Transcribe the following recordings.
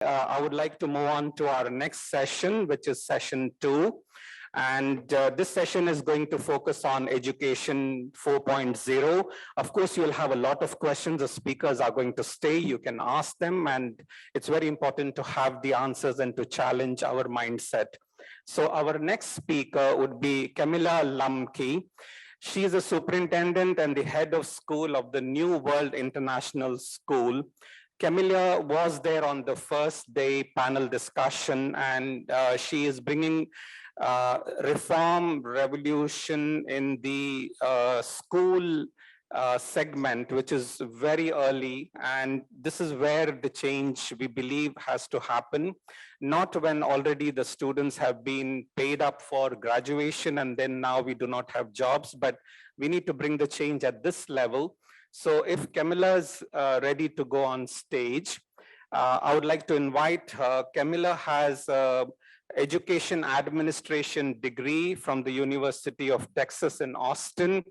I would like to move on to our next session, which is session 2. And this session is going to focus on education 4.0. Of course, you'll have a lot of questions. The speakers are going to stay. You can ask them. And it's very important to have the answers and to challenge our mindset. So our next speaker would be Camilla Lamki. She is a superintendent and the head of school of the New World International School. Camilla was there on the first day panel discussion, and she is bringing reform, revolution in the school segment, which is very early. And this is where the change, we believe, has to happen. Not when already the students have been paid up for graduation and then now we do not have jobs, but we need to bring the change at this level. So if Camilla is ready to go on stage, I would like to invite her. Camilla has an education administration degree from the University of Texas in Austin.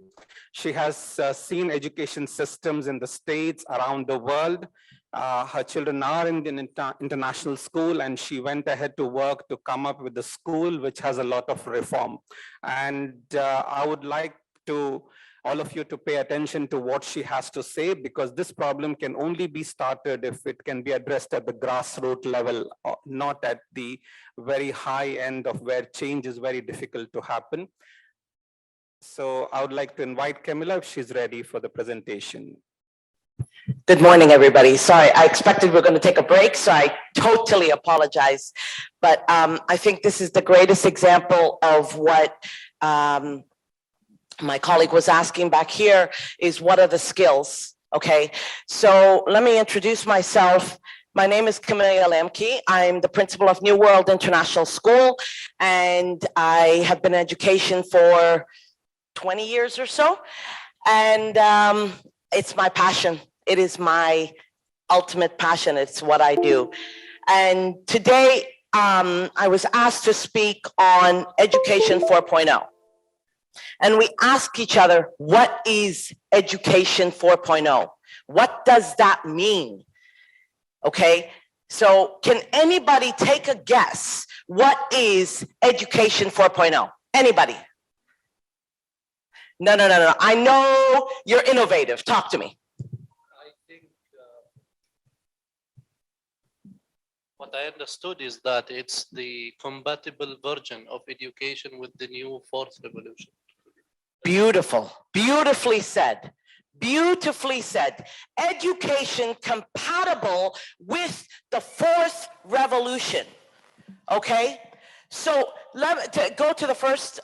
She has seen education systems in the States, around the world. Her children are in the international school, and she went ahead to work to come up with a school which has a lot of reform. And I would like to all of you to pay attention to what she has to say, because this problem can only be started if it can be addressed at the grassroots level, not at the very high end of where change is very difficult to happen. So I would like to invite Camilla if she's ready for the presentation. Good morning, everybody. Sorry, I expected we were going to take a break, so I totally apologize. But I think this is the greatest example of what my colleague was asking back here, is what are the skills, okay? So let me introduce myself. My name is Camilla Lamki. I'm the principal of New World International School, and I have been in education for 20 years or so. And it's my passion. It is my ultimate passion. It's what I do. And today I was asked to speak on Education 4.0. And we ask each other, what is Education 4.0? What does that mean? Okay, so can anybody take a guess? What is Education 4.0? Anybody? No. I know you're innovative. Talk to me. I think what I understood is that it's the compatible version of education with the new fourth revolution. Beautiful, beautifully said. Beautifully said. Education compatible with the fourth revolution. Okay, so go to the first,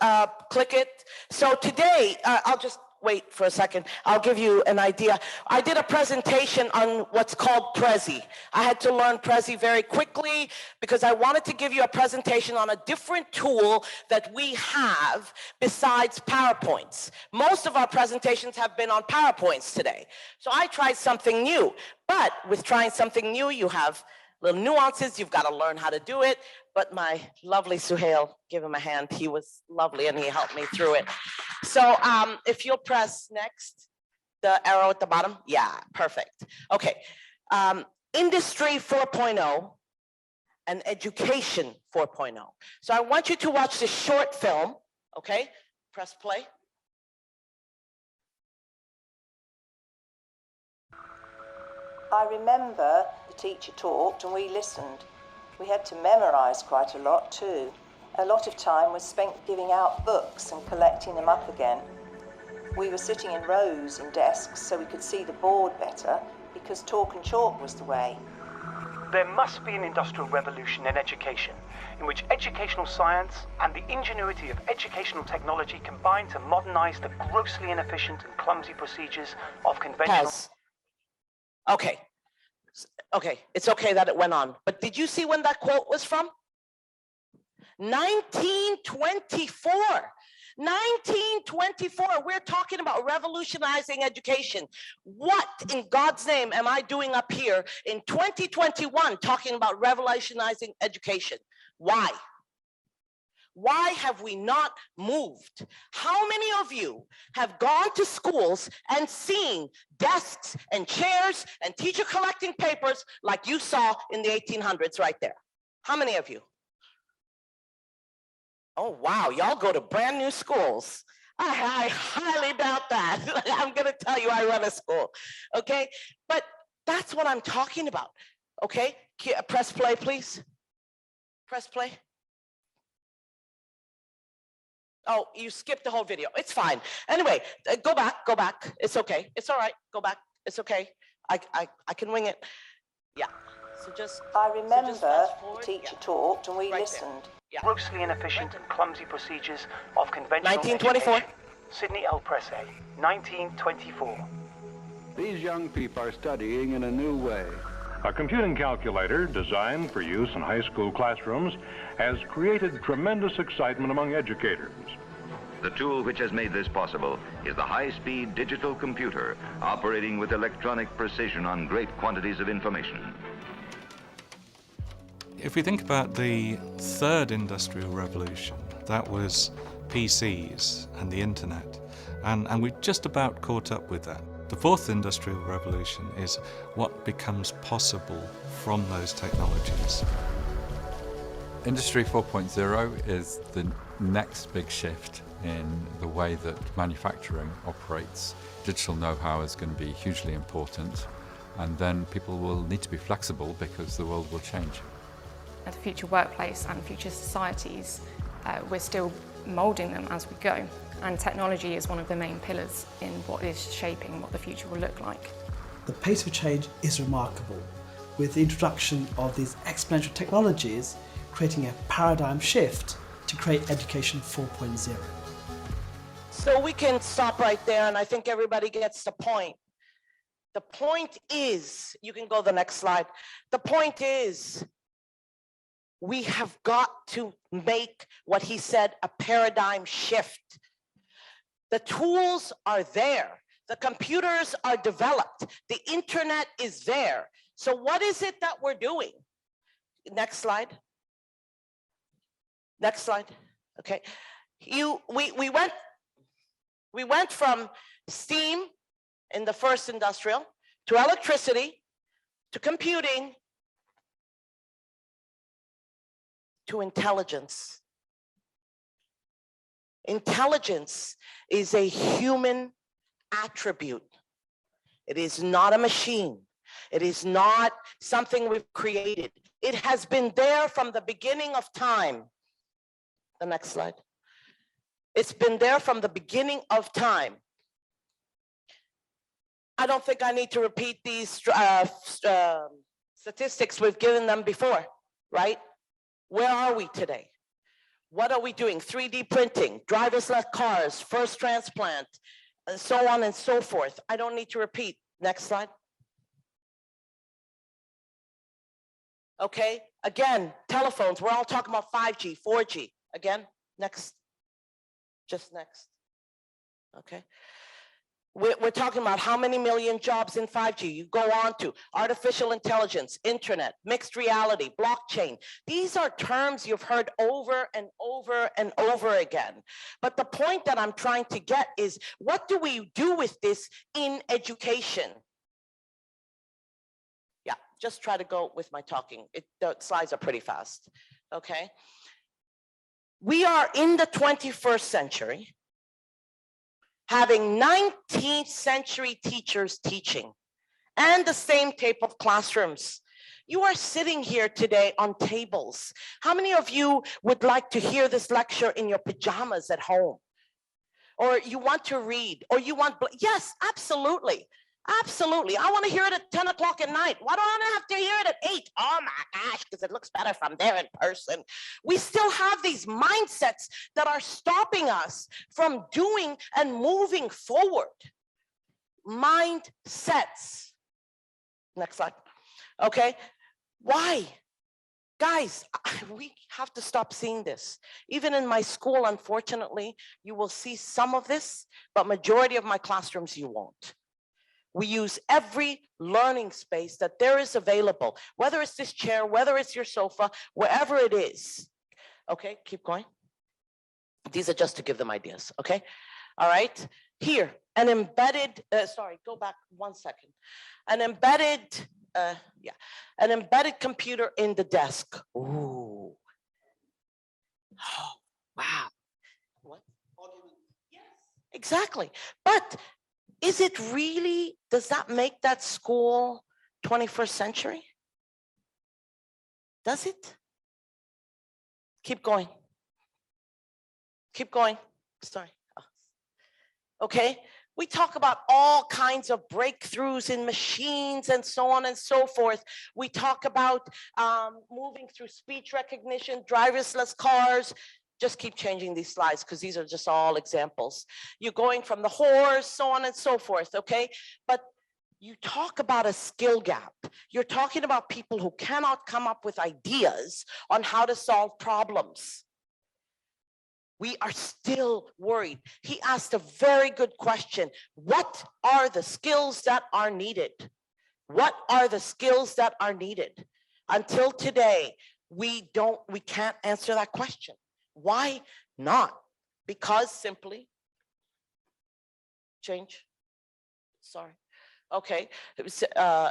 click it. So today, I'll just wait for a second. I'll give you an idea. I did a presentation on what's called Prezi. I had to learn Prezi very quickly because I wanted to give you a presentation on a different tool that we have besides PowerPoints. Most of our presentations have been on PowerPoints today. So I tried something new, but with trying something new, you have little nuances. You've got to learn how to do it. But my lovely Suhail, give him a hand. He was lovely and he helped me through it. So if you'll press next, the arrow at the bottom. Yeah, perfect. Okay. Industry 4.0 and Education 4.0. So I want you to watch this short film. Okay, press play. I remember the teacher talked and we listened. We had to memorize quite a lot too. A lot of time was spent giving out books and collecting them up again. We were sitting in rows in desks so we could see the board better, because talk and chalk was the way. There must be an industrial revolution in education, in which educational science and the ingenuity of educational technology combine to modernize the grossly inefficient and clumsy procedures of conventional... Okay. Okay, it's okay that it went on. But did you see when that quote was from? 1924. 1924. We're talking about revolutionizing education. What in God's name am I doing up here in 2021 talking about revolutionizing education? Why? Why have we not moved? How many of you have gone to schools and seen desks and chairs and teacher collecting papers like you saw in the 1800s right there? How many of you? Oh, wow, y'all go to brand new schools. I highly doubt that. I'm gonna tell you, I run a school, okay? But that's what I'm talking about, okay? Press play, please. Press play. Oh, you skipped the whole video. It's fine. Anyway, go back. It's okay. It's all right. Go back. It's okay. I can wing it. Yeah. So just. I remember just fast the forward. teacher Yeah. talked and we Right there. listened. Yeah. Grossly inefficient and clumsy procedures of conventional 1924. education. Sydney L. Presse, 1924. These young people are studying in a new way. A computing calculator designed for use in high school classrooms has created tremendous excitement among educators. The tool which has made this possible is the high-speed digital computer operating with electronic precision on great quantities of information. If we think about the third industrial revolution, that was PCs and the internet, and we just about caught up with that. The fourth industrial revolution is what becomes possible from those technologies. Industry 4.0 is the next big shift in the way that manufacturing operates. Digital know-how is going to be hugely important, and then people will need to be flexible because the world will change. The future workplace and future societies, we're still moulding them as we go, and technology is one of the main pillars in what is shaping what the future will look like. The pace of change is remarkable, with the introduction of these exponential technologies creating a paradigm shift to create Education 4.0. So we can stop right there, and I think everybody gets the point. The point is, you can go the next slide. The point is, we have got to make what he said a paradigm shift. The tools are there. The computers are developed. The internet is there. So what is it that we're doing? Next slide. Next slide. Okay. We went from steam in the first industrial to electricity to computing to intelligence. Intelligence is a human attribute. It is not a machine. It is not something we've created. It has been there from the beginning of time. The next slide. It's been there from the beginning of time. I don't think I need to repeat these statistics. We've given them before, right? Where are we today? What are we doing? 3D printing, driverless cars, first transplant, and so on and so forth. I don't need to repeat. Next slide. Okay, again, telephones. We're all talking about 5G, 4G. Again, next. Just next. Okay. We're talking about how many million jobs in 5G. You go on to artificial intelligence, internet, mixed reality, blockchain. These are terms you've heard over and over and over again. But the point that I'm trying to get is, what do we do with this in education? Yeah, just try to go with my talking. The slides are pretty fast, okay? We are in the 21st century, having 19th century teachers teaching and the same type of classrooms. You are sitting here today on tables. How many of you would like to hear this lecture in your pajamas at home? Or you want to read, or you want, yes, absolutely. Absolutely. I want to hear it at 10 o'clock at night. Why do I have to hear it at 8? Oh my gosh, because it looks better from there in person. We still have these mindsets that are stopping us from doing and moving forward. Mindsets. Next slide. Okay. Why? Guys, we have to stop seeing this. Even in my school, unfortunately, you will see some of this, but majority of my classrooms you won't. We use every learning space that there is available, whether it's this chair, whether it's your sofa, wherever it is. Okay, keep going. These are just to give them ideas, okay? All right, here, an embedded, sorry, go back 1 second. An embedded, an embedded computer in the desk. Ooh. Oh, wow. What? Yes, exactly. But is it really, does that make that school 21st century? Does it? Keep going. Keep going. Sorry. Okay. We talk about all kinds of breakthroughs in machines and so on and so forth. We talk about moving through speech recognition, driverless cars. Just keep changing these slides because these are just all examples. You're going from the horse, so on and so forth, okay? But you talk about a skill gap. You're talking about people who cannot come up with ideas on how to solve problems. We are still worried. He asked a very good question. What are the skills that are needed? What are the skills that are needed? Until today, we can't answer that question. Why not? Because simply, change, sorry. Okay,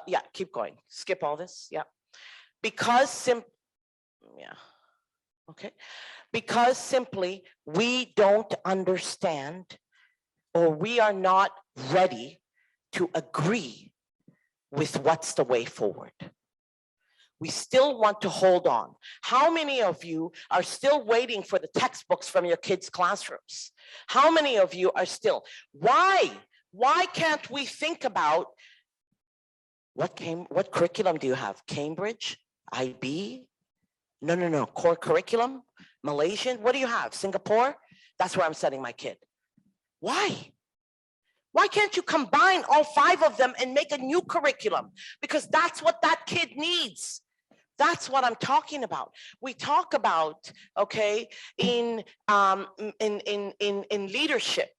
yeah, keep going. Skip all this, yeah. Because okay. Because simply we don't understand, or we are not ready to agree with what's the way forward. We still want to hold on. How many of you are still waiting for the textbooks from your kids' classrooms? How many of you are still? Why? Why can't we think about what curriculum do you have? Cambridge, IB? No, core curriculum, Malaysian, what do you have? Singapore? That's where I'm sending my kid. Why? Why can't you combine all 5 of them and make a new curriculum? Because that's what that kid needs. That's what I'm talking about. We talk about, okay, in leadership,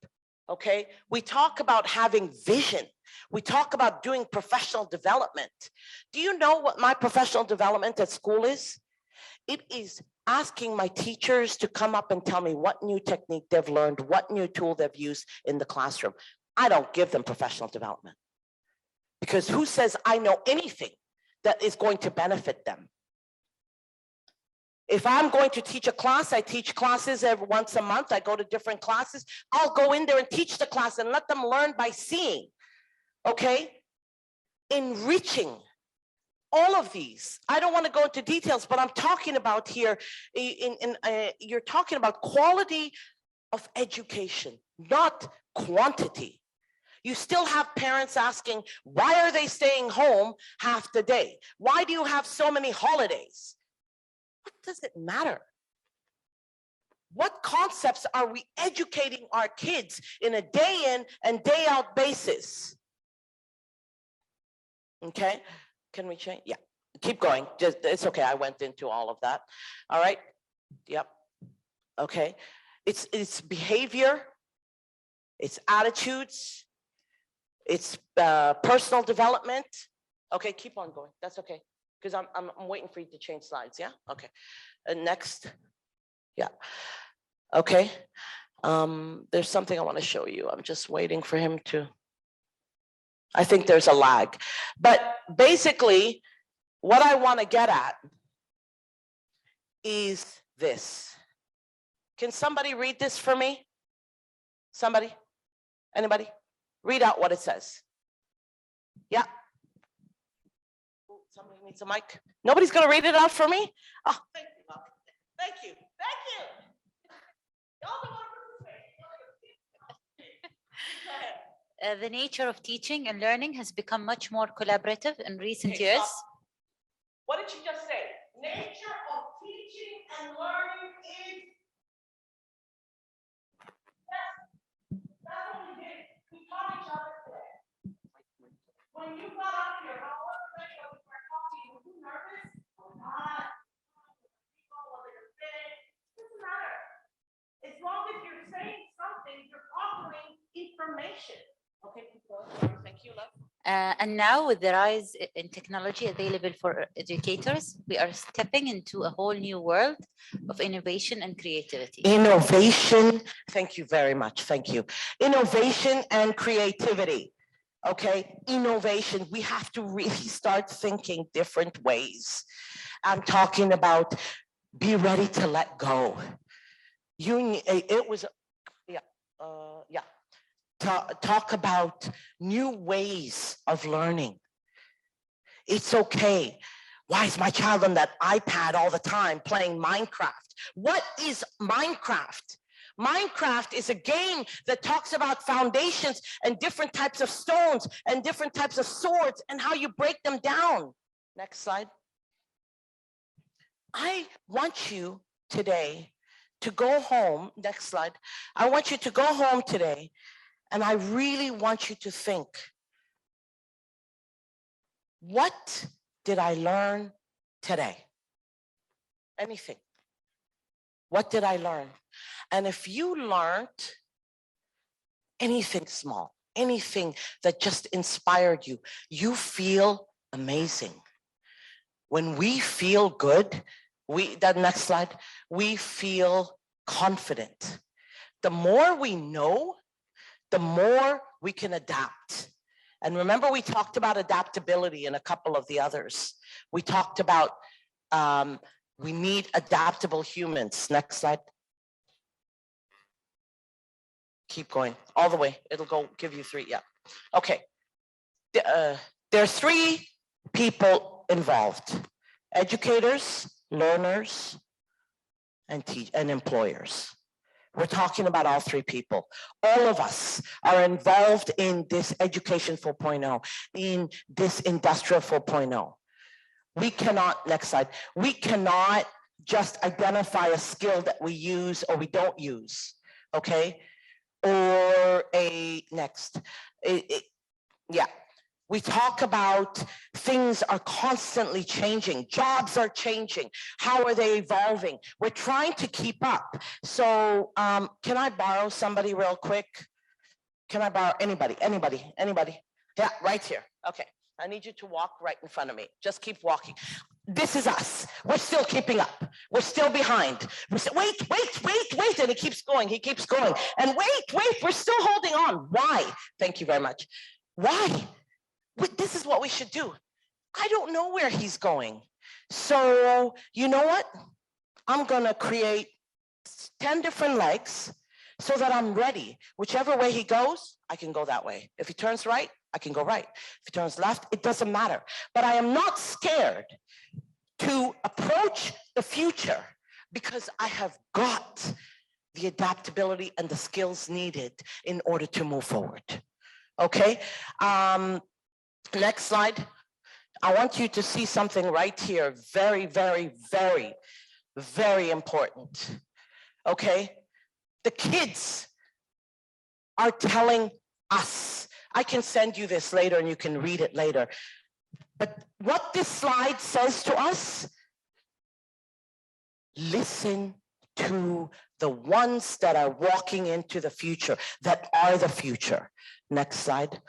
okay? We talk about having vision. We talk about doing professional development. Do you know what my professional development at school is? It is asking my teachers to come up and tell me what new technique they've learned, what new tool they've used in the classroom. I don't give them professional development, because who says I know anything that is going to benefit them? If I'm going to teach a class, I teach classes once a month. I go to different classes. I'll go in there and teach the class and let them learn by seeing, okay? Enriching. All of these, I don't want to go into details, but I'm talking about here, you're talking about quality of education, not quantity. You still have parents asking, why are they staying home half the day? Why do you have so many holidays? What does it matter? What concepts are we educating our kids in a day in and day out basis? Okay. Can we change? Yeah, keep going. Just, it's okay. I went into all of that. All right. Yep. Okay. It's behavior. It's attitudes. It's personal development. Okay, keep on going. That's okay. Because I'm waiting for you to change slides. Yeah. Okay. Next. Yeah. Okay. There's something I want to show you. I'm just waiting for him to. I think there's a lag, but basically what I want to get at is this. Can somebody read this for me? Somebody? Anybody? Read out what it says. Yeah. Somebody needs a mic. Nobody's going to read it out for me? Oh, thank you. Thank you. Thank you. Y'all don't want to The nature of teaching and learning has become much more collaborative in recent years. Stop. What did you just say? Nature of teaching and learning is. That's what we did. We taught each other today. When you got up here, how was it when we were talking? Were you nervous? Or not? Doesn't matter. As long as you're saying something, you're offering information. Okay, thank you, love. And now with the rise in technology available for educators, we are stepping into a whole new world of innovation and creativity. Innovation, thank you very much, thank you. Innovation and creativity, okay? Innovation, we have to really start thinking different ways. I'm talking about be ready to let go. It was, talk about new ways of learning. It's okay. Why is my child on that iPad all the time playing Minecraft? What is Minecraft? Minecraft is a game that talks about foundations and different types of stones and different types of swords and how you break them down. Next slide. I want you today to go home. Next slide. I want you to go home today, and I really want you to think, what did I learn today? Anything. What did I learn? And if you learned anything small, anything that just inspired you, you feel amazing. When we feel good, that next slide, we feel confident. The more we know, the more we can adapt. And remember, we talked about adaptability in a couple of the others. We talked about we need adaptable humans. Next slide. Keep going all the way. It'll go give you 3. Yeah. Okay. There's 3 people involved: educators, learners, and employers. We're talking about all 3 people. All of us are involved in this education 4.0, in this industrial 4.0. We cannot, next slide, we cannot just identify a skill that we use or we don't use, okay? Or next, yeah. We talk about things are constantly changing. Jobs are changing. How are they evolving? We're trying to keep up. So can I borrow somebody real quick? Can I borrow anybody? Yeah, right here. Okay. I need you to walk right in front of me. Just keep walking. This is us. We're still keeping up. We're still behind. Wait. And he keeps going. And wait, we're still holding on. Why? Thank you very much. Why? This is what we should do. I don't know where he's going. So you know what? I'm going to create 10 different legs so that I'm ready. Whichever way he goes, I can go that way. If he turns right, I can go right. If he turns left, it doesn't matter. But I am not scared to approach the future because I have got the adaptability and the skills needed in order to move forward. Okay? Next slide. I want you to see something right here. Very, very, very, very important. Okay? The kids are telling us. I can send you this later and you can read it later. But what this slide says to us, listen to the ones that are walking into the future, that are the future. Next slide.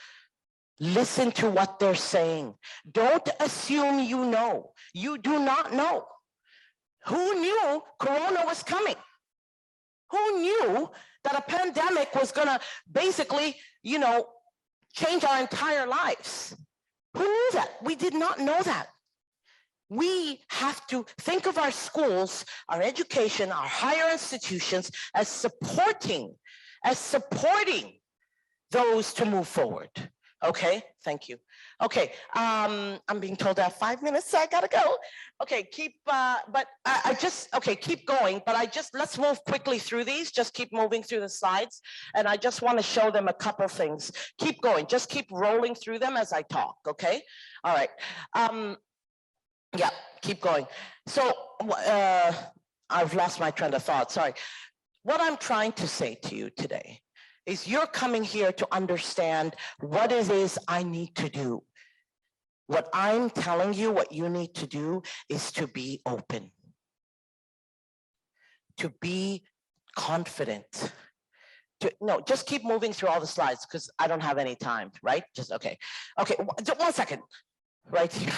Listen to what they're saying. Don't assume you know. You do not know. Who knew Corona was coming? Who knew that a pandemic was gonna basically, change our entire lives? Who knew that? We did not know that. We have to think of our schools, our education, our higher institutions as supporting those to move forward. Okay, thank you. Okay, I'm being told I have 5 minutes, so I gotta go. Okay, keep going, but let's move quickly through these, just keep moving through the slides, and I just wanna show them a couple things. Keep going, just keep rolling through them as I talk, okay? All right, yeah, keep going. So, I've lost my train of thought, sorry. What I'm trying to say to you today is you're coming here to understand what it is I need to do. What I'm telling you, what you need to do is to be open, to be confident. No, just keep moving through all the slides because I don't have any time, right? Okay, 1 second. right here.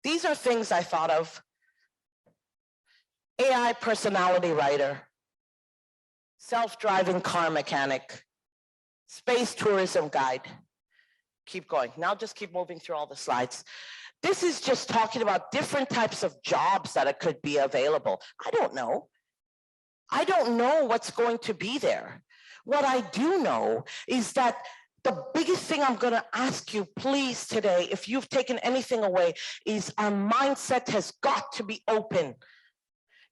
These are things I thought of. AI personality writer, self-driving car mechanic, space tourism guide. Keep going. Now just keep moving through all the slides. This is just talking about different types of jobs that could be available. I don't know. I don't know what's going to be there. What I do know is that the biggest thing I'm going to ask you, please, today, if you've taken anything away, is our mindset has got to be open.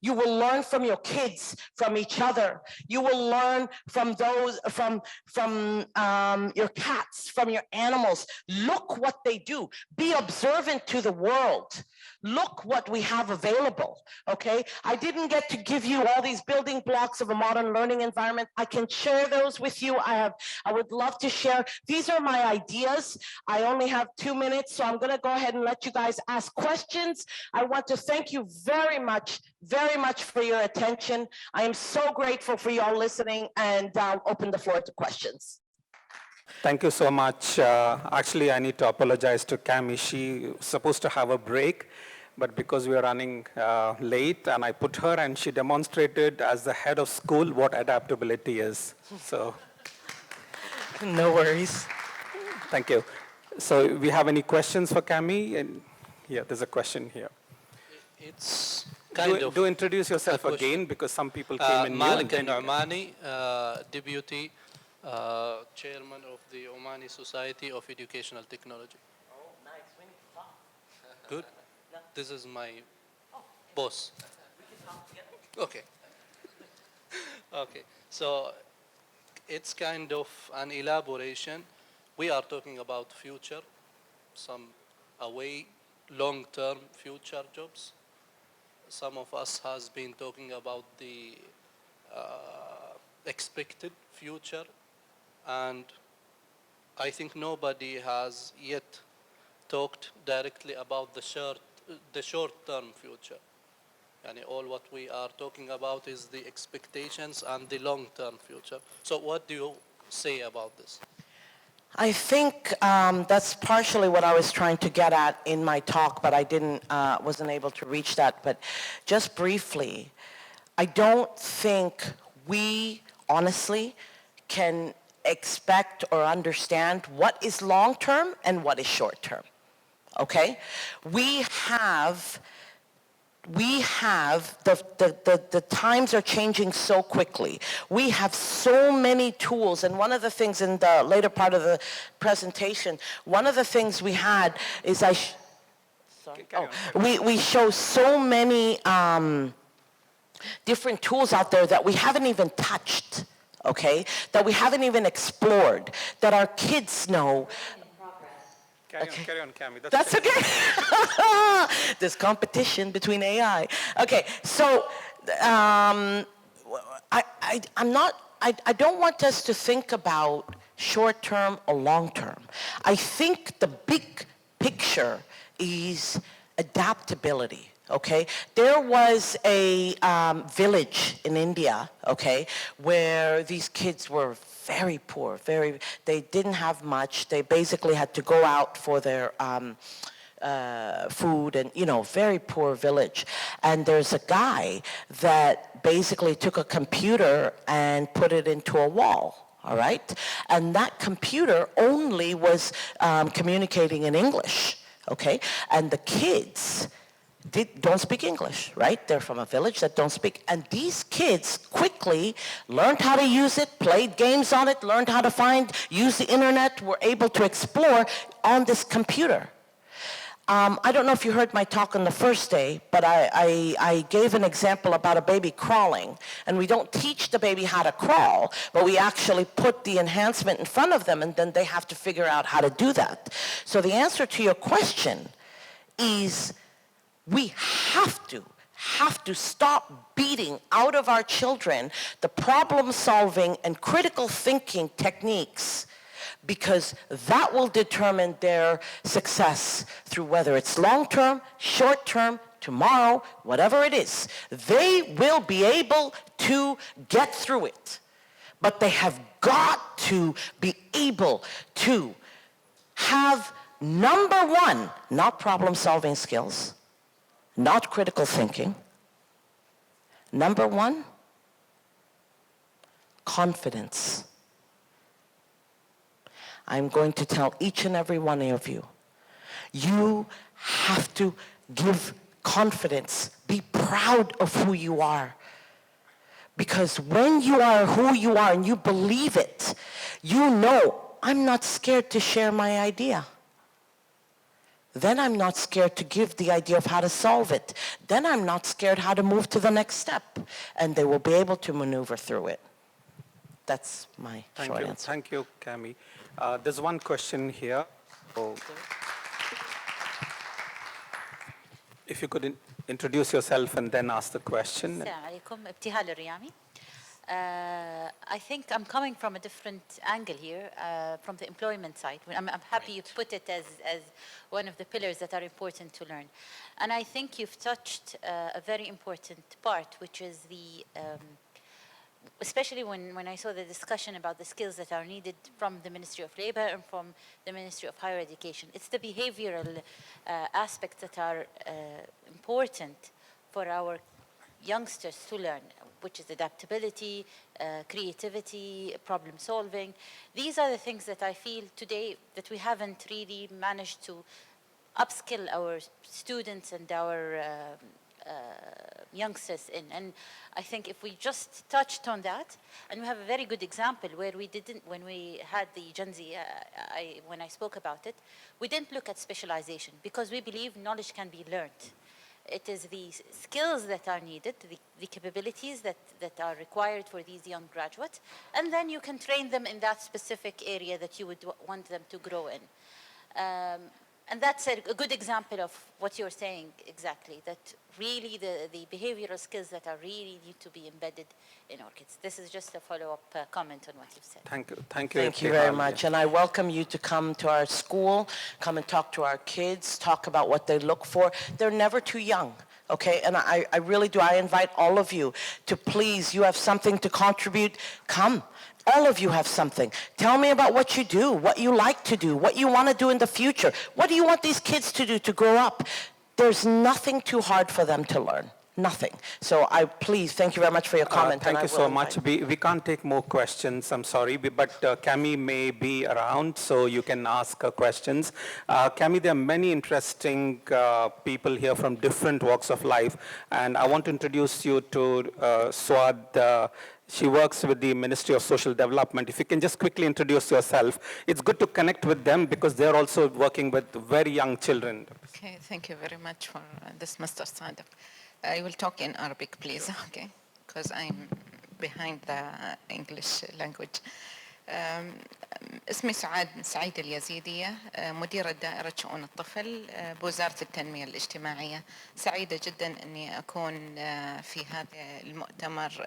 You will learn from your kids, from each other. You will learn from those, from your cats, from your animals. Look what they do. Be observant to the world. Look what we have available, okay? I didn't get to give you all these building blocks of a modern learning environment. I can share those with you. I would love to share. These are my ideas. I only have 2 minutes, so I'm gonna go ahead and let you guys ask questions. I want to thank you very much for your attention. I am so grateful for you all listening, and I'll open the floor to questions. Thank you so much. Actually, I need to apologize to Cami. She was supposed to have a break, but because we are running late, and I put her, and she demonstrated as the head of school what adaptability is. So, no worries. Thank you. So, we have any questions for Cami? And yeah, there's a question here. It's kind of do introduce yourself again, because some people came in new. Malik al-Nu'mani, Deputy Chairman of the Omani Society of Educational Technology. Oh, nice. We need to talk. Good. This is my boss. We can talk together. Okay. Okay. So it's kind of an elaboration. We are talking about future, some away, long-term future jobs. Some of us has been talking about the expected future, and I think nobody has yet talked directly about the short-term future. And all what we are talking about is the expectations and the long-term future. So what do you say about this? I think that's partially what I was trying to get at in my talk, but I wasn't able to reach that. But just briefly, I don't think we honestly can expect or understand what is long-term and what is short-term, okay? We have the times are changing so quickly. We have so many tools, and one of the things in the later part of the presentation, one of the things we had is we show so many different tools out there that we haven't even touched, okay? That we haven't even explored, that our kids know. Carry on, Cami. That's okay. There's competition between AI. Okay, so I don't want us to think about short-term or long-term. I think the big picture is adaptability. Okay, there was a village in India, okay, where these kids were very poor, they didn't have much. They basically had to go out for their food, and, you know, very poor village. And there's a guy that basically took a computer and put it into a wall. All right, and that computer only was communicating in English, okay, and the kids don't speak English, right? They're from a village that don't speak. And these kids quickly learned how to use it, played games on it, learned how to use the internet, were able to explore on this computer. I don't know if you heard my talk on the first day, but I gave an example about a baby crawling. And we don't teach the baby how to crawl, but we actually put the enhancement in front of them, and then they have to figure out how to do that. So the answer to your question is, we have to stop beating out of our children the problem-solving and critical thinking techniques, because that will determine their success through whether it's long-term, short-term, tomorrow, whatever it is. They will be able to get through it, but they have got to be able to have number one, not problem-solving skills, not critical thinking. Number one, confidence. I'm going to tell each and every one of you, you have to give confidence. Be proud of who you are. Because when you are who you are and you believe it, you know, I'm not scared to share my idea. Then I'm not scared to give the idea of how to solve it. Then I'm not scared how to move to the next step. And they will be able to maneuver through it. That's my short answer. Thank you, Cami. There's one question here. So, if you could introduce yourself and then ask the question. السلام عليكم. ابتهال الريامي. I think I'm coming from a different angle here, from the employment side. I'm happy you put it as one of the pillars that are important to learn. And I think you've touched a very important part, which is the, especially when I saw the discussion about the skills that are needed from the Ministry of Labor and from the Ministry of Higher Education. It's the behavioral aspects that are important for our youngsters to learn, which is adaptability, creativity, problem solving. These are the things that I feel today that we haven't really managed to upskill our students and our youngsters in. And I think if we just touched on that, and we have a very good example where we didn't, when we had the Gen Z, when I spoke about it, we didn't look at specialization because we believe knowledge can be learned. It is the skills that are needed, the capabilities that are required for these young graduates, and then you can train them in that specific area that you would want them to grow in. And that's a good example of what you're saying exactly, that really the behavioral skills that are really need to be embedded in our kids. This is just a follow-up comment on what you've said. Thank you. Thank you very much. And I welcome you to come to our school, come and talk to our kids, talk about what they look for. They're never too young. Okay, and I really do. I invite all of you to please, you have something to contribute, come. All of you have something. Tell me about what you do, what you like to do, what you want to do in the future. What do you want these kids to do to grow up? There's nothing too hard for them to learn. Nothing. So please, thank you very much for your comment. Thank you so much. We can't take more questions, I'm sorry, but Cami may be around, so you can ask her questions. Cami, there are many interesting people here from different walks of life, and I want to introduce you to Swad. She works with the Ministry of Social Development. If you can just quickly introduce yourself. It's good to connect with them because they're also working with very young children. Okay, thank you very much for this, Mr. Sadiq. I will talk in Arabic, please, okay, because I'm behind the English language. اسمي سعيدة اليزيدية، مديرة دائرة شؤون الطفل بوزارة التنمية الاجتماعية. سعيدة جدا أني أكون في هذا المؤتمر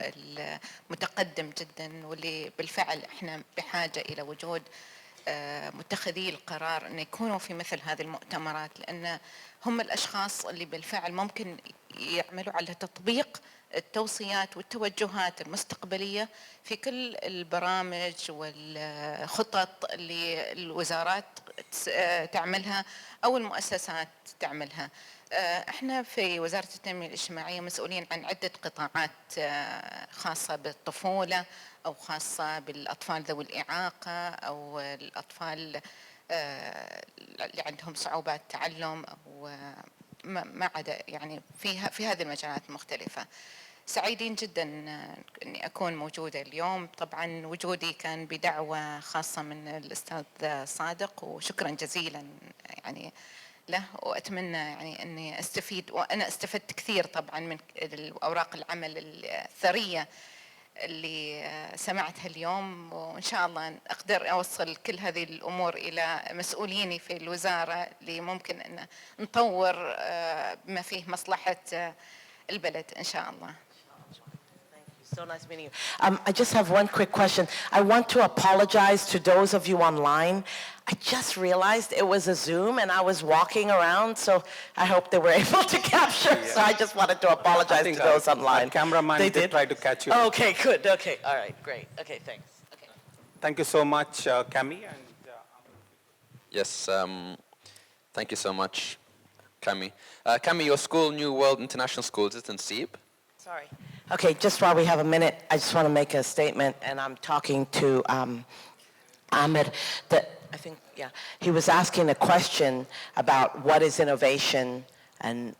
المتقدم جدا، واللي بالفعل احنا بحاجة إلى وجود متخذي القرار أن يكونوا في مثل هذه المؤتمرات، لأن هم الأشخاص اللي بالفعل ممكن يعملوا على تطبيق التوصيات والتوجهات المستقبلية في كل البرامج والخطط اللي الوزارات تعملها أو المؤسسات تعملها. احنا في وزارة التنمية الاجتماعية مسؤولين عن عدة قطاعات خاصة بالطفولة أو خاصة بالأطفال ذوي الإعاقة أو الأطفال اللي عندهم صعوبات تعلم أو ما عدا، يعني في هذه المجالات المختلفة. سعيدين جدا أني أكون موجودة اليوم. طبعا وجودي كان بدعوة خاصة من الأستاذ صادق، وشكرا جزيلا يعني له، وأتمنى يعني أني أستفيد، وأنا استفدت كثير طبعا من أوراق العمل الثرية اللي سمعتها اليوم، وإن شاء الله أقدر أوصل كل هذه الأمور إلى مسؤوليني في الوزارة اللي ممكن أن نطور بما فيه مصلحة البلد إن شاء الله. So nice meeting you. I just have one quick question. I want to apologize to those of you online. I just realized it was a Zoom and I was walking around, so I hope they were able to capture. Yeah. So I just wanted to apologize to those online. Cameraman did try to catch you. Okay, good. Okay, all right, great. Okay, thanks. Okay. Thank you so much, Cami. And Yes, thank you so much, Cami. Cami, your school, New World International School, is it in Seeb? Sorry. Okay, just while we have a minute, I just want to make a statement, and I'm talking to Ahmed. I think, yeah, he was asking a question about what is innovation and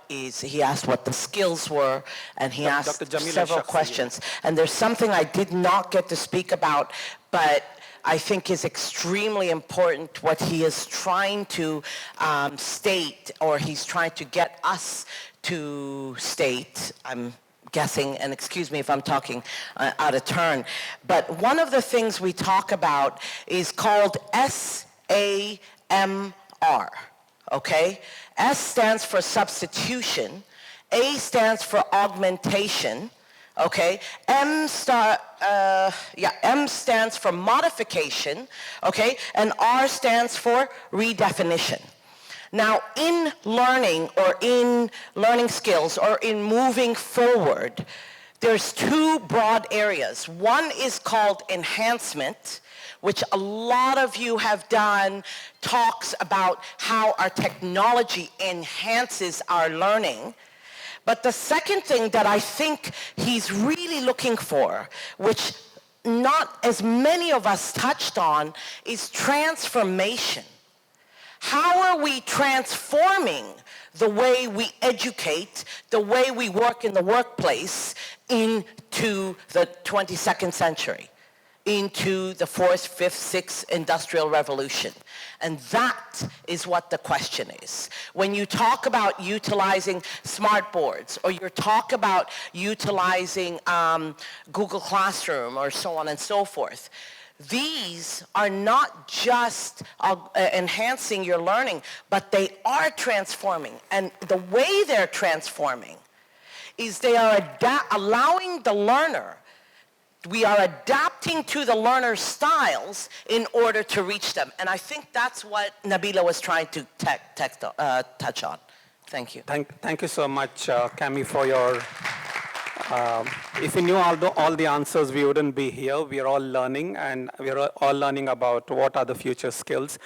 he asked what the skills were, and he asked several questions. And there's something I did not get to speak about, but I think is extremely important what he is trying to state, or he's trying to get us to state. I'm guessing, and excuse me if I'm talking out of turn, but one of the things we talk about is called SAMR, okay? S stands for substitution, A stands for augmentation, okay? M stands for modification, okay? And R stands for redefinition. Now, in learning or in learning skills or in moving forward, there's two broad areas. One is called enhancement, which a lot of you have done talks about how our technology enhances our learning. But the second thing that I think he's really looking for, which not as many of us touched on, is transformation. How are we transforming the way we educate, the way we work in the workplace into the 22nd century, into the 4th, 5th, 6th industrial revolution? And that is what the question is. When you talk about utilizing smart boards, or you talk about utilizing Google Classroom, or so on and so forth, these are not just enhancing your learning, but they are transforming. And the way they're transforming is they are allowing the learner, we are adapting to the learner's styles in order to reach them. And I think that's what Nabila was trying to touch on. Thank you. Thank you so much, Cami, for your... if we knew all the answers, we wouldn't be here. We are all learning, and we are all learning about what are the future skills.